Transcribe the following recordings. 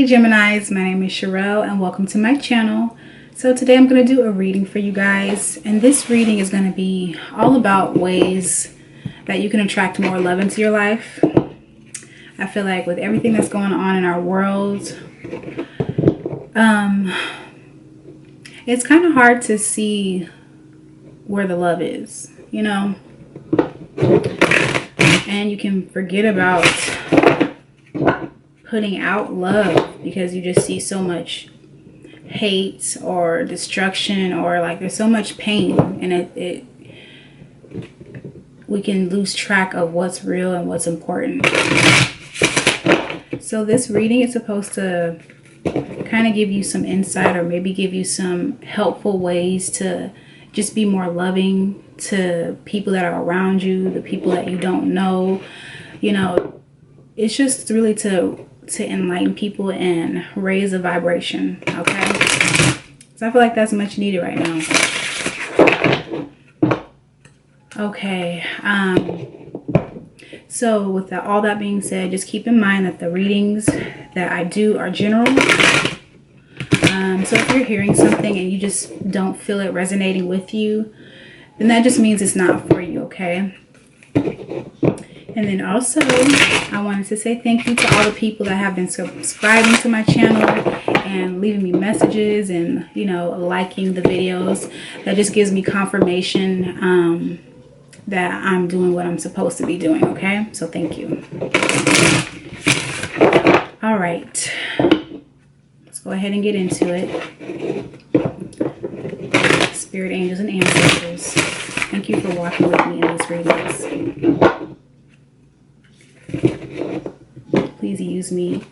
Hey Geminis, my name is Cherrelle and welcome to my channel. So today I'm going to do a reading for you guys, and this reading is going to be all about ways that you can attract more love into your life. I feel like with everything that's going on in our world, it's kind of hard to see where the love is, you know, and you can forget about putting out love because you just see so much hate or destruction, or like there's so much pain, and we can lose track of what's real and what's important. So this reading is supposed to kind of give you some insight, or maybe give you some helpful ways to just be more loving to people that are around you, the people that you don't know. You know, it's just really to enlighten people and raise a vibration, okay? So I feel like that's much needed right now. Okay, so with all that being said, just keep in mind that the readings that I do are general. So if you're hearing something and you just don't feel it resonating with you, then that just means it's not for you, okay? And then also, I wanted to say thank you to all the people that have been subscribing to my channel and leaving me messages and, you know, liking the videos. That just gives me confirmation that I'm doing what I'm supposed to be doing, okay? So thank you. All right. Let's go ahead and get into it. Spirit, angels, and ancestors, thank you for walking with me in these readings. Please use me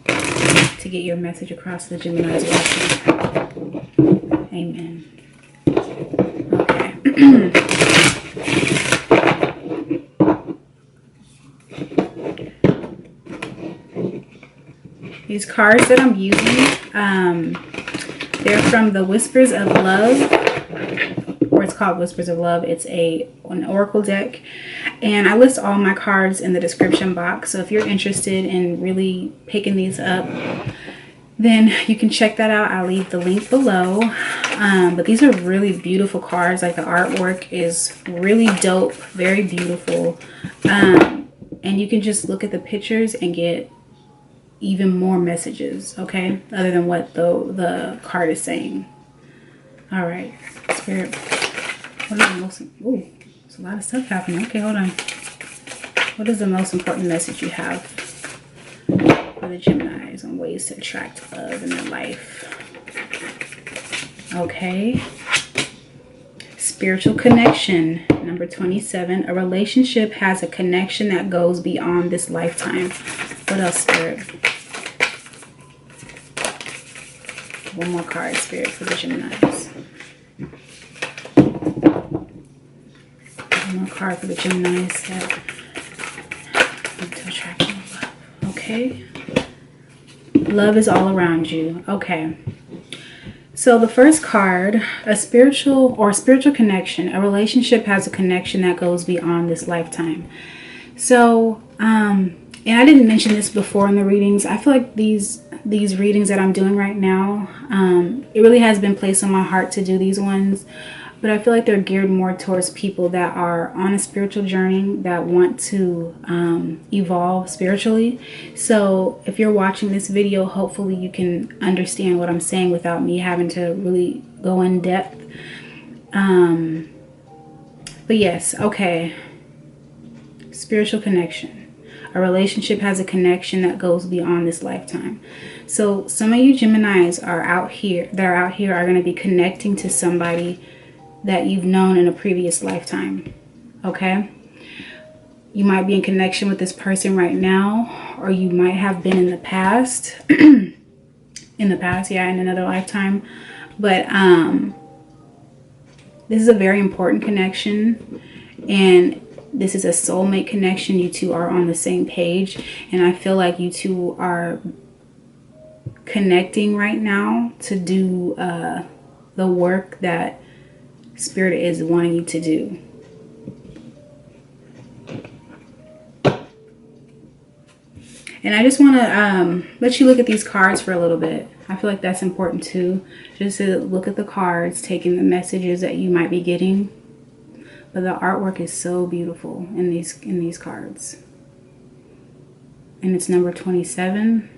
to get your message across to the Geminis watching. Amen. Okay. These cards that I'm using, they're from the Whispers of Love, or it's called Whispers of Love. It's an oracle deck, and I list all my cards in the description box. So if you're interested in really picking these up, then you can check that out. I'll leave the link below. But these are really beautiful cards. Like, the artwork is really dope, very beautiful. And you can just look at the pictures and get even more messages, okay, other than what the card is saying. All right, Spirit, what is the most, ooh, there's a lot of stuff happening. Okay, hold on. What is the most important message you have for the Geminis on ways to attract love in their life? Okay. Spiritual connection, number 27. A relationship has a connection that goes beyond this lifetime. What else, Spirit? One more card, Spirit, for the Geminis. One more card for the Geminis that need to attract more love. Okay. Love is all around you. Okay. So the first card, a spiritual connection. A relationship has a connection that goes beyond this lifetime. So, and I didn't mention this before in the readings. I feel like these readings that I'm doing right now, it really has been placed on my heart to do these ones. But I feel like they're geared more towards people that are on a spiritual journey, that want to evolve spiritually. So if you're watching this video, hopefully you can understand what I'm saying without me having to really go in depth. But yes, okay. Spiritual connection. A relationship has a connection that goes beyond this lifetime. So some of you Geminis are going to be connecting to somebody that you've known in a previous lifetime, okay? You might be in connection with this person right now, or you might have been in the past. In another lifetime. But this is a very important connection, and this is a soulmate connection. You two are on the same page, and I feel like you two are connecting right now to do the work that Spirit is wanting you to do. And I just want to let you look at these cards for a little bit. I feel like that's important too. Just to look at the cards, taking the messages that you might be getting. But the artwork is so beautiful in these cards. And it's number 27.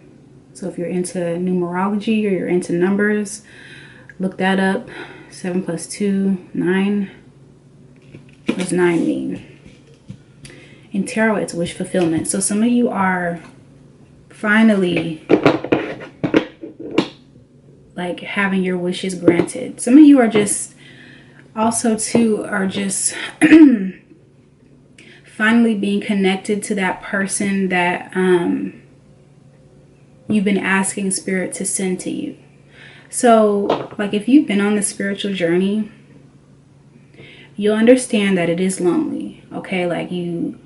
So if you're into numerology or you're into numbers, look that up. 7 plus 2, 9. What does 9 mean? In tarot, it's wish fulfillment. So some of you are finally like having your wishes granted. Some of you are just also too are just finally being connected to that person that you've been asking spirit to send to you. So like if you've been on the spiritual journey, you'll understand that it is lonely. Okay, like you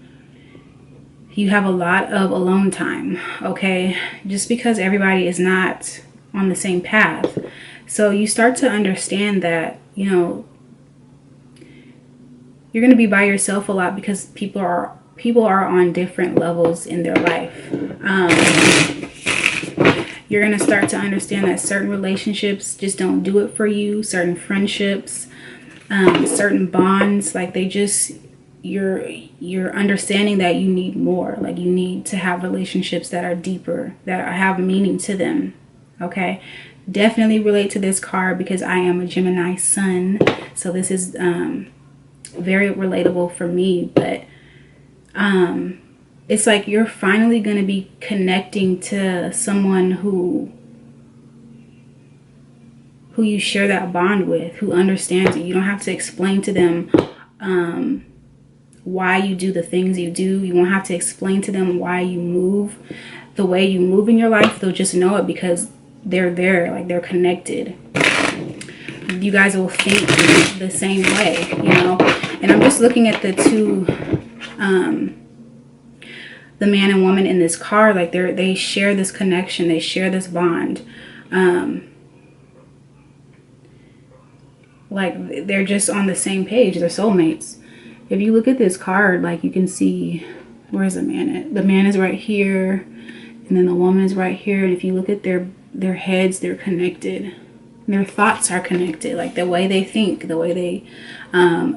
have a lot of alone time. Okay, just because everybody is not on the same path. So you start to understand that, you know, you're going to be by yourself a lot because people are on different levels in their life. You're going to start to understand that certain relationships just don't do it for you. Certain friendships, certain bonds, like they just, you're understanding that you need more. Like you need to have relationships that are deeper, that have meaning to them. Okay, definitely relate to this card because I am a Gemini sun, so this is very relatable for me. But it's like you're finally going to be connecting to someone who you share that bond with, who understands you. You don't have to explain to them why you do the things you do. You won't have to explain to them why you move the way you move in your life. They'll just know it because they're there, like they're connected. You guys will think the same way, you know. And I'm just looking at the two, the man and woman in this card, like they share this connection, they share this bond. Like they're just on the same page, they're soulmates. If you look at this card, like you can see, where's the man at? The man is right here, and then the woman is right here. And if you look at their heads, they're connected. Their thoughts are connected, like the way they think, the way they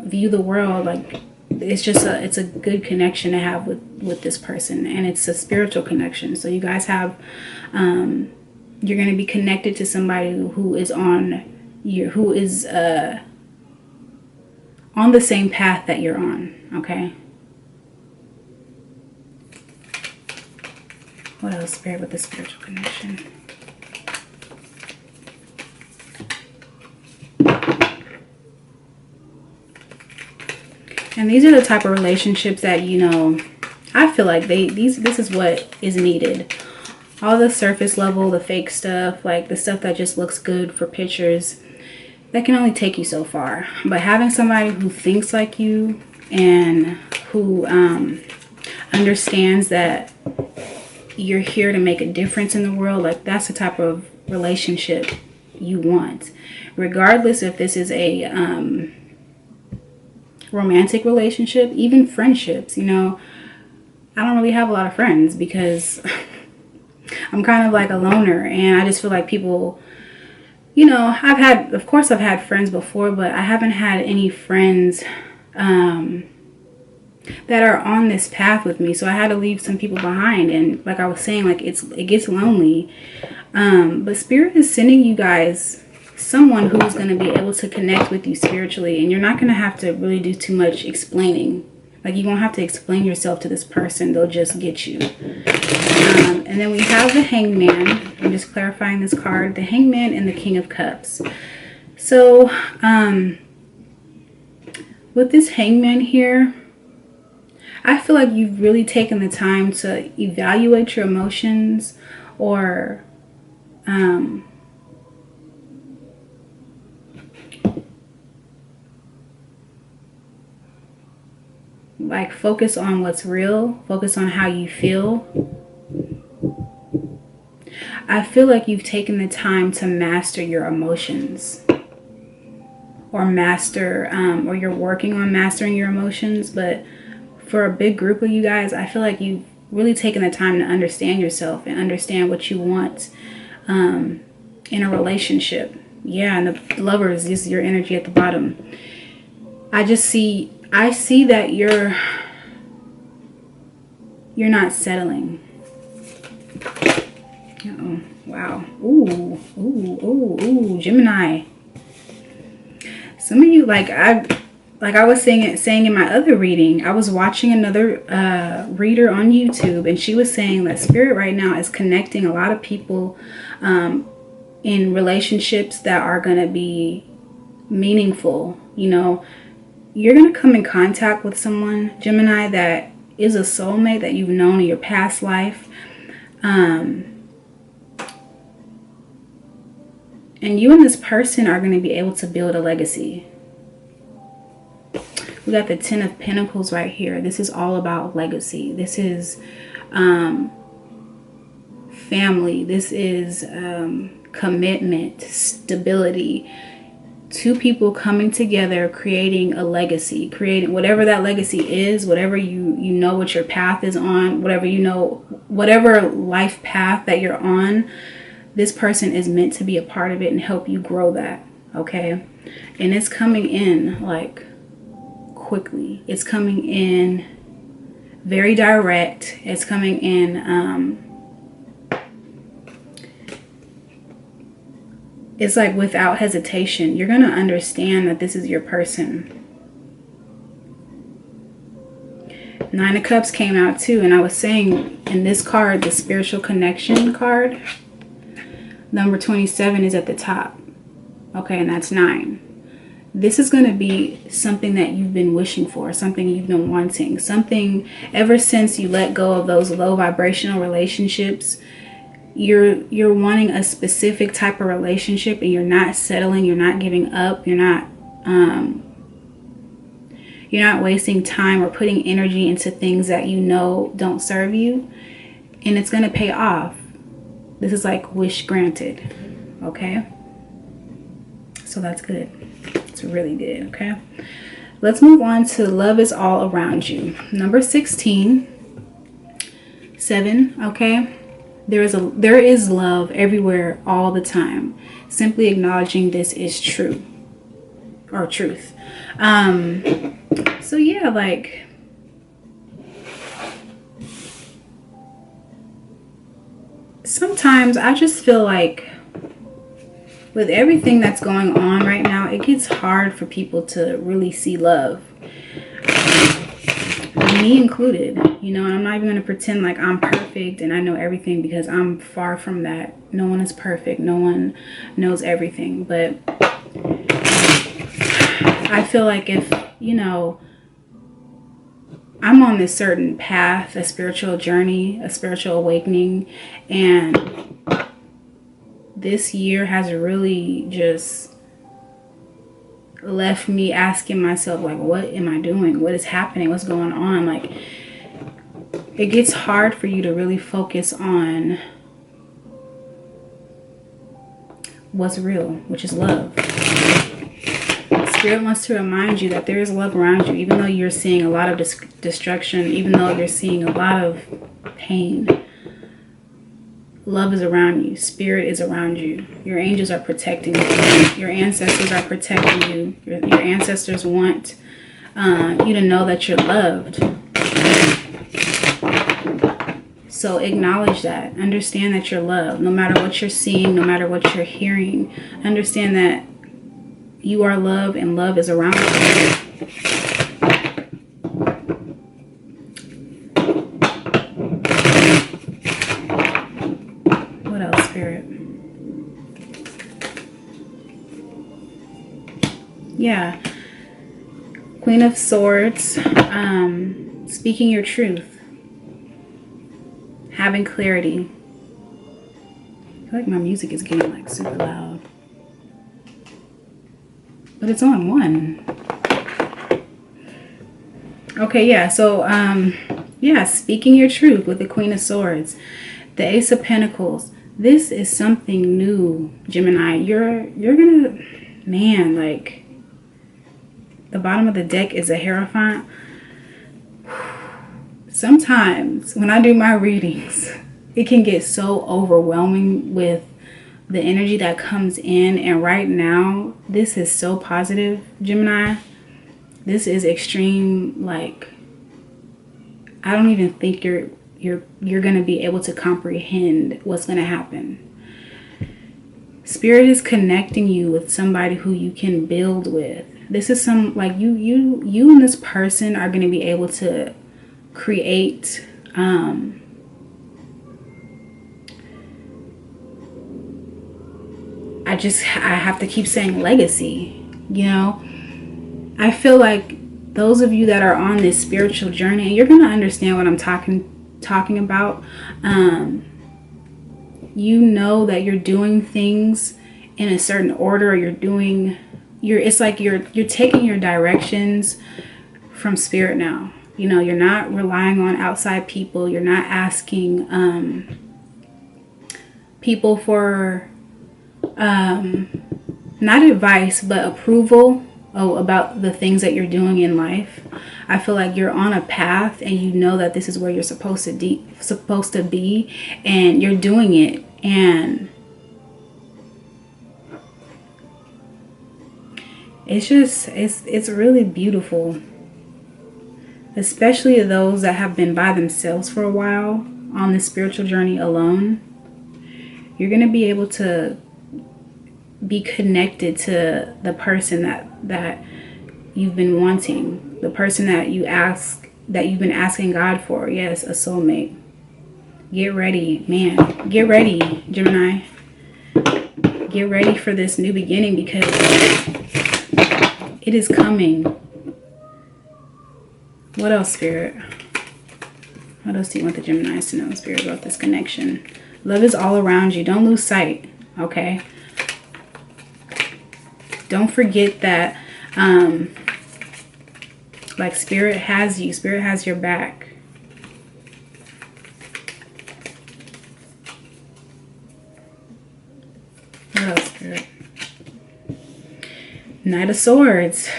view the world. Like it's a good connection to have with this person, and it's a spiritual connection. So you guys have you're going to be connected to somebody who is on the same path that you're on. Okay, what else, Spirit, with the spiritual connection? And these are the type of relationships that, you know, I feel like this is what is needed. All the surface level, the fake stuff, like the stuff that just looks good for pictures, that can only take you so far. But having somebody who thinks like you and who understands that you're here to make a difference in the world, like that's the type of relationship you want. Regardless if this is a romantic relationship, even friendships, you know, I don't really have a lot of friends because I'm kind of like a loner, and I just feel like people, you know, of course I've had friends before, but I haven't had any friends that are on this path with me. So I had to leave some people behind, and like I was saying, like it gets lonely. But Spirit is sending you guys someone who's going to be able to connect with you spiritually, and you're not going to have to really do too much explaining. Like you won't have to explain yourself to this person, they'll just get you. And then we have the Hangman. I'm just clarifying this card, the Hangman and the King of Cups. So with this Hangman here, I feel like you've really taken the time to evaluate your emotions, or like focus on what's real, focus on how you feel. I feel like you've taken the time to master your emotions, or or you're working on mastering your emotions. But for a big group of you guys, I feel like really taking the time to understand yourself and understand what you want in a relationship. Yeah, and the Lovers is your energy at the bottom. I see that you're not settling. Uh-oh. Wow. Ooh, Gemini. Some of you, like I was saying in my other reading, I was watching another reader on YouTube, and she was saying that Spirit right now is connecting a lot of people in relationships that are going to be meaningful. You know, you're going to come in contact with someone, Gemini, that is a soulmate that you've known in your past life. And you and this person are going to be able to build a legacy. We got the Ten of Pentacles right here. This is all about legacy. This is family. This is commitment, stability. Two people coming together, creating a legacy, creating whatever that legacy is, whatever you know what your path is on, whatever life path that you're on. This person is meant to be a part of it and help you grow that, okay? And it's coming in like quickly. It's coming in very direct. It's coming in, it's like without hesitation. You're going to understand that this is your person. Nine of Cups came out too. And I was saying in this card, the spiritual connection card, number 27 is at the top. Okay, and that's 9. This is going to be something that you've been wishing for, something you've been wanting, something ever since you let go of those low vibrational relationships. You're wanting a specific type of relationship, and you're not settling, you're not giving up, you're not wasting time or putting energy into things that you know don't serve you, and it's going to pay off. This is like wish granted, okay? So that's good. It's really good, okay? Let's move on to love is all around you. Number 16, 7, okay? There is love everywhere all the time. Simply acknowledging this is true, or truth. So yeah, like, sometimes I just feel like with everything that's going on right now, it gets hard for people to really see love. Me included, you know, and I'm not even going to pretend like I'm perfect and I know everything, because I'm far from that. No one is perfect. No one knows everything. But I feel like if, you know, I'm on this certain path, a spiritual journey, a spiritual awakening, and this year has really just left me asking myself, like, what am I doing? What is happening? What's going on? Like, it gets hard for you to really focus on what's real, which is love. Spirit wants to remind you that there is love around you, even though you're seeing a lot of destruction, even though you're seeing a lot of pain. Love is around you. Spirit is around you. Your angels are protecting you. Your ancestors are protecting you. Your ancestors want you to know that you're loved. So acknowledge that. Understand that you're loved. No matter what you're seeing, no matter what you're hearing, understand that you are loved and love is around you. Yeah, Queen of Swords, speaking your truth, having clarity. I feel like my music is getting like super loud, but it's on 1. Okay, yeah, so yeah, speaking your truth with the Queen of Swords, the Ace of Pentacles. This is something new, Gemini. You're gonna, man, like, the bottom of the deck is a Hierophant. sometimes when I do my readings, it can get so overwhelming with the energy that comes in. And right now, this is so positive, Gemini. This is extreme. Like, I don't even think you're gonna be able to comprehend what's gonna happen. Spirit is connecting you with somebody who you can build with. This is some, like, you and this person are gonna be able to create I have to keep saying legacy, you know. I feel like those of you that are on this spiritual journey, and you're going to understand what I'm talking about, you know that you're doing things in a certain order, or it's like you're taking your directions from spirit now. You know, you're not relying on outside people. You're not asking people for not advice, but approval about the things that you're doing in life. I feel like you're on a path, and you know that this is where you're supposed to be, and you're doing it. And it's really beautiful, especially those that have been by themselves for a while on this spiritual journey alone. You're going to be able to be connected to the person that you've been wanting, the person that you've been asking God for. Yes, a soulmate. Get ready, man. Get ready, Gemini. Get ready for this new beginning, because it is coming. What else, Spirit? What else do you want the Geminis to know, Spirit, about this connection? Love is all around you. Don't lose sight, okay? Don't forget that, like, Spirit has you. Spirit has your back. What else, Spirit? Knight of Swords.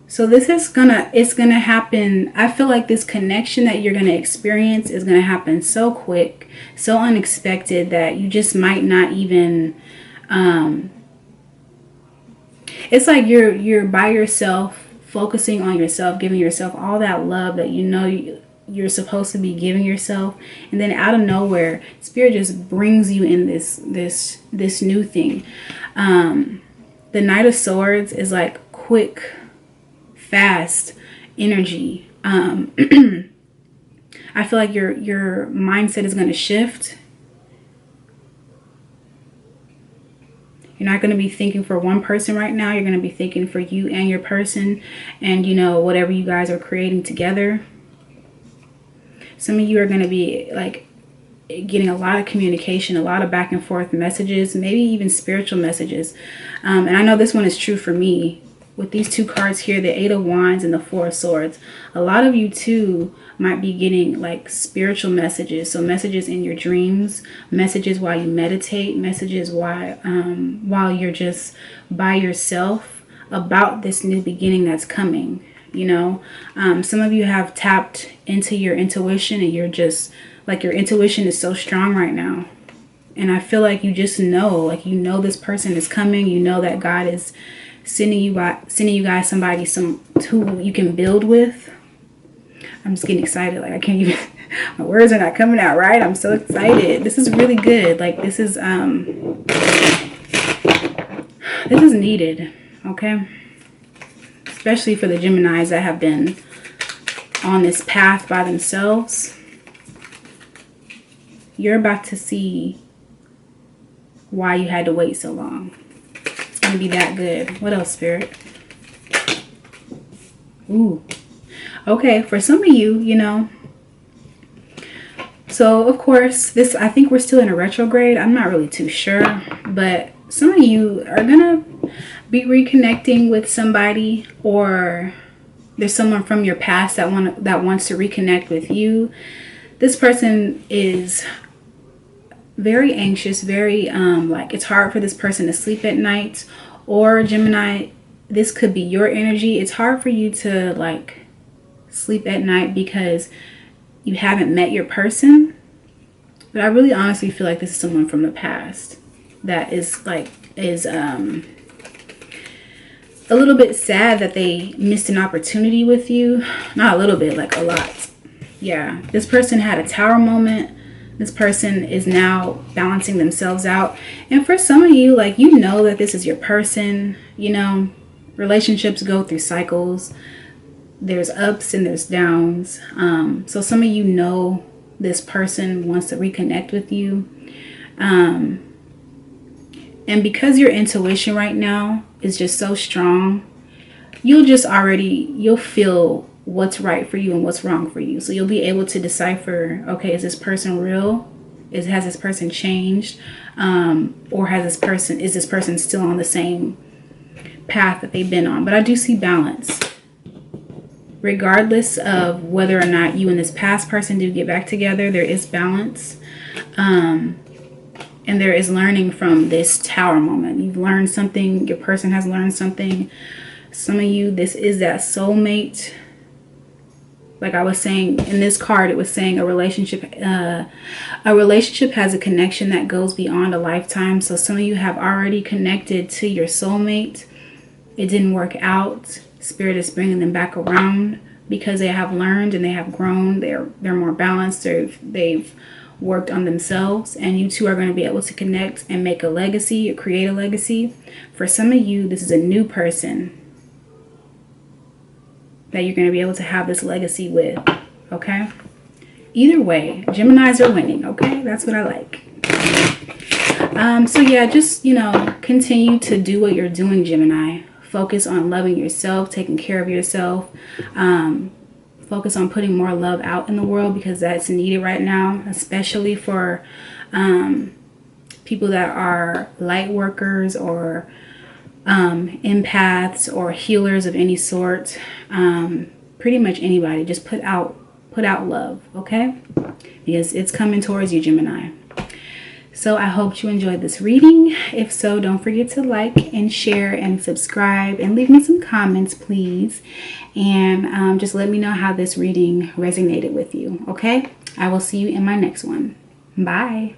So this is it's gonna happen. I feel like this connection that you're gonna experience is gonna happen so quick, so unexpected, that you just might not even, it's like you're by yourself, focusing on yourself, giving yourself all that love that you know you're supposed to be giving yourself, and then out of nowhere, Spirit just brings you in this new thing. The Knight of Swords is like quick, fast energy. I feel like your mindset is going to shift. You're not going to be thinking for one person right now. You're going to be thinking for you and your person, and, you know, whatever you guys are creating together. Some of you are going to be like getting a lot of communication, a lot of back and forth messages, maybe even spiritual messages. And I know this one is true for me. With these two cards here, the Eight of Wands and the Four of Swords, a lot of you too might be getting like spiritual messages. So messages in your dreams, messages while you meditate, messages while you're just by yourself about this new beginning that's coming. You know, some of you have tapped into your intuition, and you're just like, your intuition is so strong right now. And I feel like you just know, like, you know, this person is coming. You know that God is sending you guys somebody who you can build with. I'm just getting excited. Like, I can't even, my words are not coming out right. I'm so excited. This is really good. Like, this is needed, okay? Especially for the Geminis that have been on this path by themselves. You're about to see why you had to wait so long. It's going to be that good. What else, Spirit? Ooh. Okay, for some of you, you know. So, of course, I think we're still in a retrograde. I'm not really too sure. But some of you are going to be reconnecting with somebody, or there's someone from your past that wants to reconnect with you. This person is very anxious, very like, it's hard for this person to sleep at night. Or Gemini, this could be your energy. It's hard for you to like sleep at night because you haven't met your person. But I really honestly feel like this is someone from the past that is a little bit sad that they missed an opportunity with you. Not a little bit, like a lot. Yeah, this person had a tower moment. This person is now balancing themselves out. And for some of you, like, you know that this is your person. You know, relationships go through cycles. There's ups and there's downs. So some of you know this person wants to reconnect with you. And because your intuition right now is just so strong, you'll feel what's right for you and what's wrong for you. So you'll be able to decipher, okay, is this person real? Has this person changed? Or is this person still on the same path that they've been on? But I do see balance. Regardless of whether or not you and this past person do get back together, there is balance. And there is learning from this tower moment. You've learned something. Your person has learned something. Some of you, this is that soulmate. Like I was saying in this card, it was saying a relationship has a connection that goes beyond a lifetime. So some of you have already connected to your soulmate. It didn't work out. Spirit is bringing them back around because they have learned and they have grown. They're more balanced. They've worked on themselves, and you two are going to be able to connect and make a legacy or create a legacy. For some of you, this is a new person that you're going to be able to have this legacy with. Okay, either way, Geminis are winning. Okay, that's what I like. So yeah, just, you know, continue to do what you're doing, Gemini. Focus on loving yourself, taking care of yourself. Focus on putting more love out in the world because that's needed right now, especially for people that are light workers or empaths or healers of any sort. Pretty much anybody. Just put out love, okay? Because it's coming towards you, Gemini. So I hope you enjoyed this reading. If so, don't forget to like and share and subscribe and leave me some comments, please. And just let me know how this reading resonated with you, okay? I will see you in my next one. Bye.